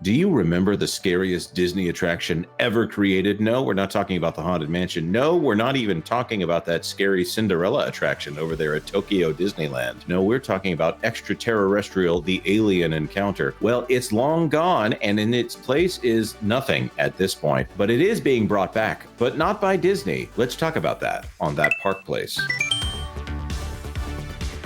Do you remember the scariest Disney attraction ever created? No, we're not talking about the Haunted Mansion. No, we're not even talking about that scary Cinderella attraction over there at Tokyo Disneyland. No, we're talking about extraterrestrial, the alien encounter. Well, it's long gone, and in its place is nothing at this point. But it is being brought back, but not by Disney. Let's talk about that on That Park Place.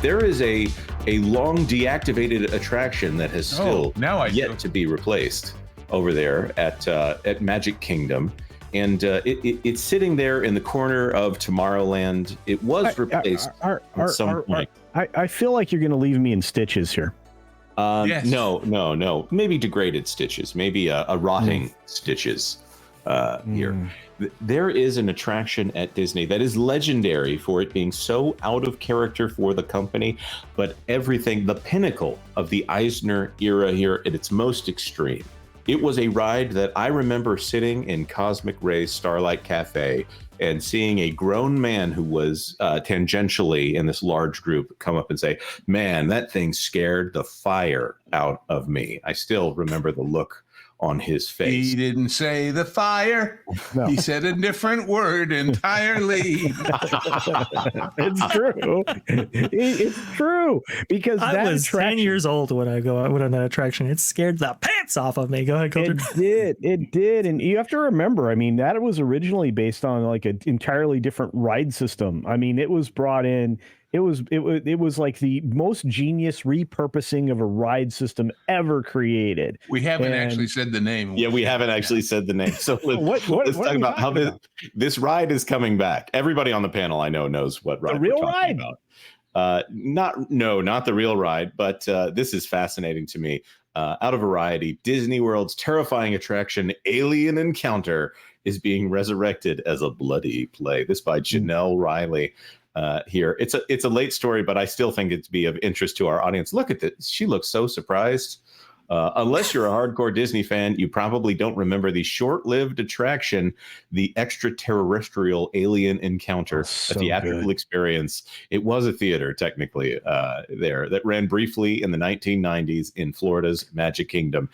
There is a long deactivated attraction that has still yet to be replaced over there at Magic Kingdom. And it's sitting there in the corner of Tomorrowland. It was replaced at some point. I feel like you're going to leave me in stitches here. Yes. No. Maybe degraded stitches. Maybe a rotting stitches here. There is an attraction at Disney that is legendary for it being so out of character for the company, but everything, the pinnacle of the Eisner era here at its most extreme. It was a ride that I remember sitting in Cosmic Ray's Starlight Cafe and seeing a grown man who was tangentially in this large group come up and say, "Man, that thing scared the fire out of me." I still remember the look on his face. He didn't say the fire. No. He said a different word entirely. It's true. It's true because I was 10 years old when I went on that attraction. It scared the pants off of me. Go ahead, Coulter. It did. And you have to remember, I mean, that was originally based on like an entirely different ride system. I mean, it was brought in. It was like the most genius repurposing of a ride system ever created. We haven't actually said the name. Yeah, we haven't actually said the name. So let's talk about how this ride is coming back. Everybody on the panel I know knows what ride we're talking about. Not the real ride, but this is fascinating to me. Out of variety, Disney World's terrifying attraction, Alien Encounter, is being resurrected as a bloody play. This by Janelle Riley. Here. It's a late story, but I still think it's be of interest to our audience. Look at this. She looks so surprised. Unless you're a hardcore Disney fan, you probably don't remember the short-lived attraction, the extraterrestrial alien encounter, a theatrical experience. It was a theater, technically, there that ran briefly in the 1990s in Florida's Magic Kingdom.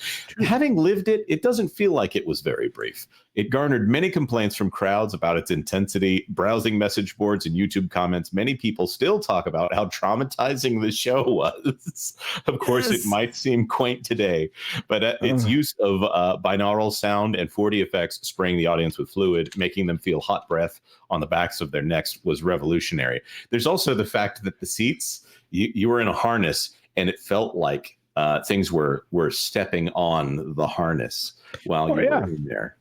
Having lived it, it doesn't feel like it was very brief. It garnered many complaints from crowds about its intensity. Browsing message boards and YouTube comments, many people still talk about how traumatizing the show was. Of course, it might seem quaint today, but its use of binaural sound and 4D effects spraying the audience with fluid, making them feel hot breath on the backs of their necks, was revolutionary. There's also the fact that the seats, you were in a harness, and it felt like things were stepping on the harness while you were in there.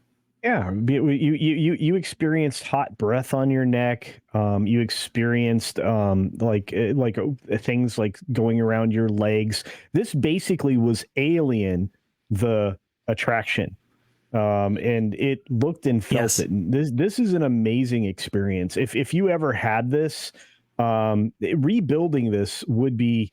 Yeah, you experienced hot breath on your neck. You experienced like things like going around your legs. This basically was Alien, the attraction, and it looked and felt it. This is an amazing experience. If you ever had this, rebuilding this would be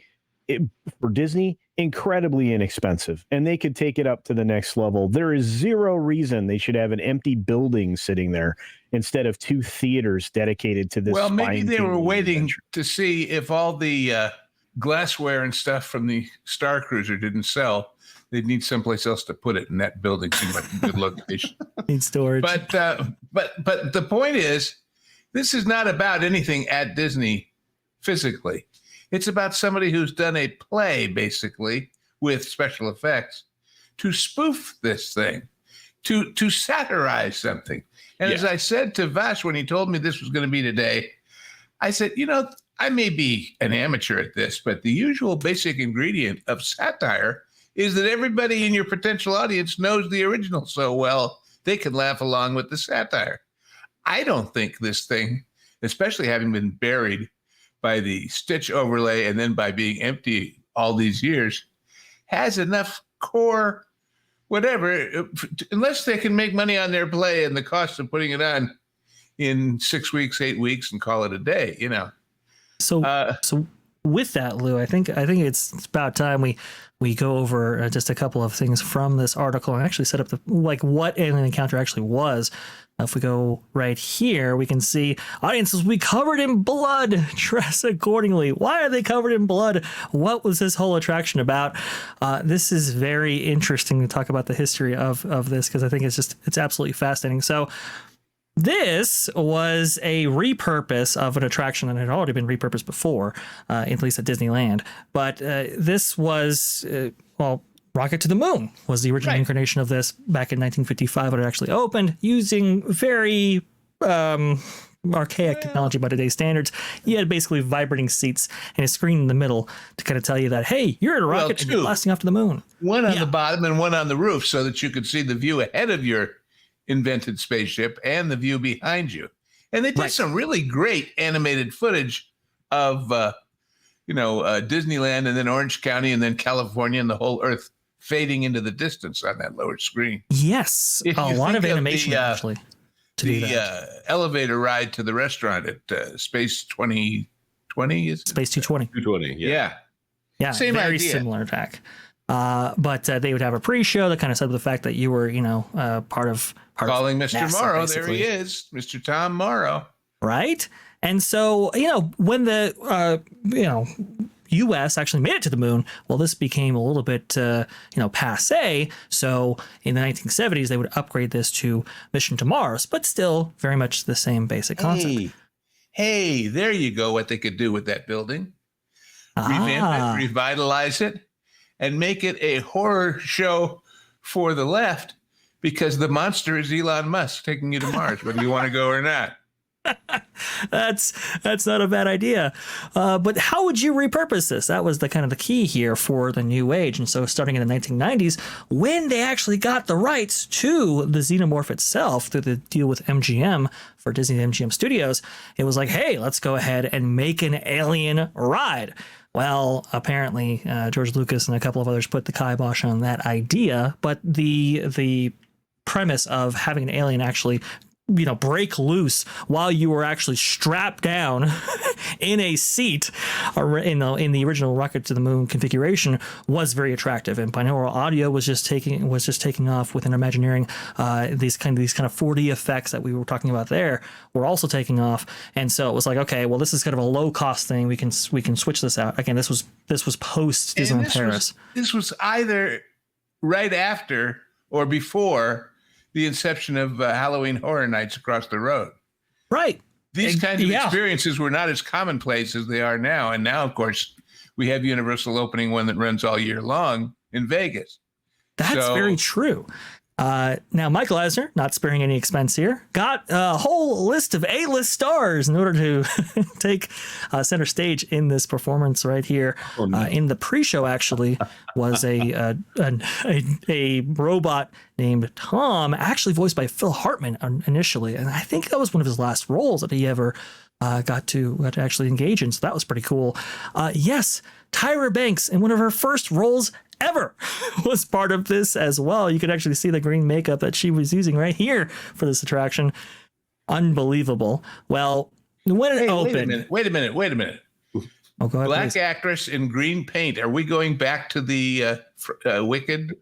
for Disney incredibly inexpensive, and they could take it up to the next level. There is zero reason they should have an empty building sitting there instead of 2 theaters dedicated to this. Well, maybe they were waiting to see if all the glassware and stuff from the Star Cruiser didn't sell. They'd need someplace else to put it, and that building seemed like a good location. Need storage. But the point is, this is not about anything at Disney physically. It's about somebody who's done a play, basically, with special effects to spoof this thing, to satirize something. And as I said to Vash when he told me this was going to be today, I said, I may be an amateur at this, but the usual basic ingredient of satire is that everybody in your potential audience knows the original so well, they can laugh along with the satire. I don't think this thing, especially having been buried by the stitch overlay and then by being empty all these years, has enough core whatever, unless they can make money on their play and the cost of putting it on in 6 weeks, 8 weeks, and call it a day, So with that, Lou, I think it's about time we go over just a couple of things from this article and actually set up what Alien Encounter actually was. If we go right here, we can see audiences will be covered in blood. Dress accordingly. Why are they covered in blood? What was this whole attraction about? This is very interesting to talk about the history of this, because I think it's absolutely fascinating. So this was a repurpose of an attraction that had already been repurposed before, at least at Disneyland. But this was, Rocket to the Moon was the original incarnation of this back in 1955 when it actually opened, using very archaic technology by today's standards. You had basically vibrating seats and a screen in the middle to kind of tell you that, hey, you're in a rocket and you're blasting off to the moon. One on the bottom and one on the roof, so that you could see the view ahead of your invented spaceship and the view behind you. And they did some really great animated footage of, Disneyland and then Orange County and then California and the whole Earth fading into the distance on that lower screen. Yes, a lot of animation actually. The elevator ride to the restaurant at Space 2020 is Space 220. 220, yeah. Same very idea. Similar attack. But they would have a pre-show that kind of said the fact that you were, part of calling Mr. NASA, Morrow. basically. There he is, Mr. Tom Morrow. Right. And so, when the, U.S. actually made it to the moon, well, this became a little bit, passe. So in the 1970s, they would upgrade this to Mission to Mars, but still very much the same basic concept. Hey, there you go. What they could do with that building. Revamp it, revitalize it, and make it a horror show for the left, because the monster is Elon Musk taking you to Mars, whether you want to go or not. That's not a bad idea. But how would you repurpose this? That was the kind of the key here for the new age. And so starting in the 1990s, when they actually got the rights to the Xenomorph itself through the deal with MGM for Disney MGM Studios, it was like, hey, let's go ahead and make an alien ride. Well, apparently George Lucas and a couple of others put the kibosh on that idea, but the premise of having an alien actually break loose while you were actually strapped down in a seat in the original Rocket to the Moon configuration was very attractive, and binaural audio was just taking off within Imagineering. These kind of 4D effects that we were talking about there were also taking off, and so it was like, okay, well, this is kind of a low cost thing. We can switch this out. Again, this was post Disneyland Paris. This was either right after or before the inception of Halloween Horror Nights across the road. Right. These kinds of experiences were not as commonplace as they are now. And now, of course, we have Universal opening one that runs all year long in Vegas. That's very true. Now, Michael Eisner, not sparing any expense here, got a whole list of A-list stars in order to take center stage in this performance right here. Oh, no. In the pre-show, actually, was a robot named Tom, actually voiced by Phil Hartman initially, and I think that was one of his last roles that he ever got to actually engage in. So that was pretty cool. Yes, Tyra Banks in one of her first roles ever was part of this as well. You could actually see the green makeup that she was using right here for this attraction. Unbelievable. Well, when it opened... Wait a minute. Oh, go ahead, Black please. actress in green paint. Are we going back to the Wicked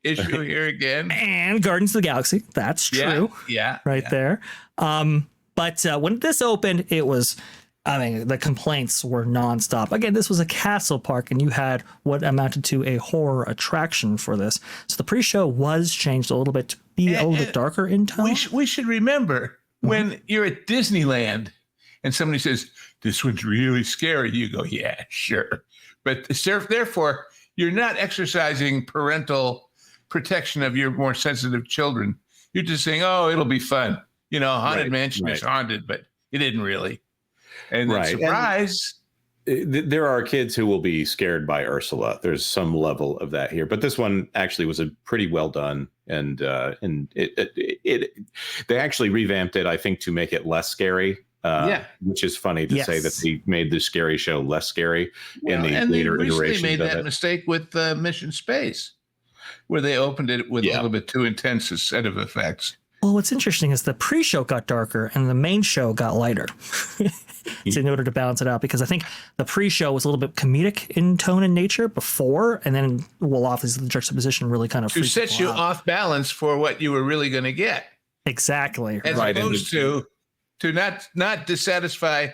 issue here again? And Guardians of the Galaxy. That's true. Yeah. There. But when this opened, it was... the complaints were nonstop. Again, this was a castle park, and you had what amounted to a horror attraction for this. So the pre-show was changed a little bit to be a little bit darker in tone. We should remember when you're at Disneyland and somebody says, this one's really scary, you go, yeah, sure. But therefore, you're not exercising parental protection of your more sensitive children. You're just saying, oh, it'll be fun. Haunted Mansion is haunted, but it isn't really. And surprise. There are kids who will be scared by Ursula. There's some level of that here, but this one actually was a pretty well done, and they actually revamped it, I think, to make it less scary. Which is funny to say that they made the scary show less scary in the later iterations. They made that mistake with Mission Space, where they opened it with a little bit too intense a set of effects. Well, what's interesting is the pre-show got darker and the main show got lighter. So in order to balance it out, because I think the pre-show was a little bit comedic in tone and nature before, and then obviously the juxtaposition really kind of to set you off balance for what you were really going to get. Exactly. As opposed to not dissatisfy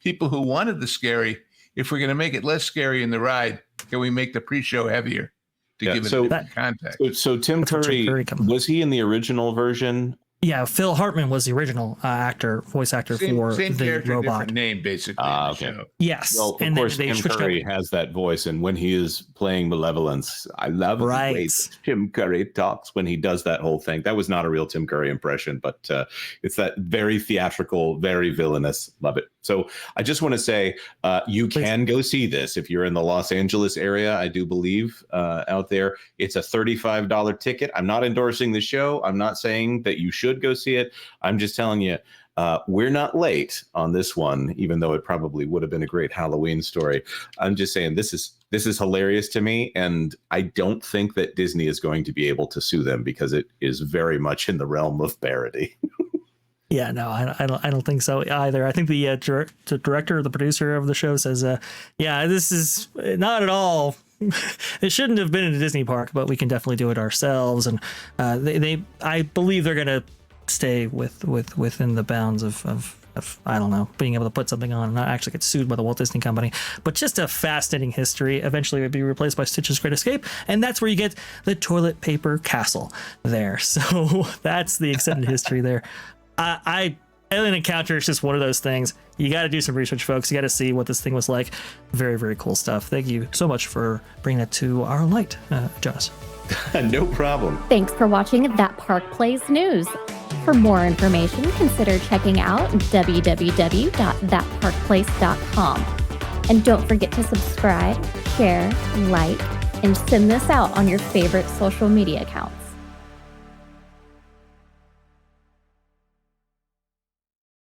people who wanted the scary. If we're going to make it less scary in the ride, can we make the pre-show heavier to give it a different context? So Tim Curry, was he in the original version? Yeah, Phil Hartman was the original voice actor for same the character, robot. different name, basically. Okay. Show. Yes. Well, of course, Tim Curry has that voice, and when he is playing Malevolence, I love the way Tim Curry talks when he does that whole thing. That was not a real Tim Curry impression, but it's that very theatrical, very villainous. Love it. So I just want to say you can go see this if you're in the Los Angeles area. I do believe out there. It's a $35 ticket. I'm not endorsing the show. I'm not saying that you should go see it. I'm just telling you, we're not late on this one, even though it probably would have been a great Halloween story. I'm just saying this is hilarious to me, and I don't think that Disney is going to be able to sue them because it is very much in the realm of parody. Yeah, no, I don't think so either. I think the director or the producer of the show says, yeah, this is not at all. It shouldn't have been in a Disney park, but we can definitely do it ourselves. And I believe they're going to stay within the bounds of I don't know, being able to put something on and not actually get sued by the Walt Disney Company. But just a fascinating history. Eventually it would be replaced by Stitch's Great Escape, and that's where you get the toilet paper castle there. So that's the extended history there. Alien Encounter is just one of those things. You got to do some research, folks. You got to see what this thing was like. Very, very cool stuff. Thank you so much for bringing that to our light, Jonas. No problem. Thanks for watching That Park Plays News. For more information, consider checking out www.thatparkplace.com. And don't forget to subscribe, share, like, and send this out on your favorite social media accounts.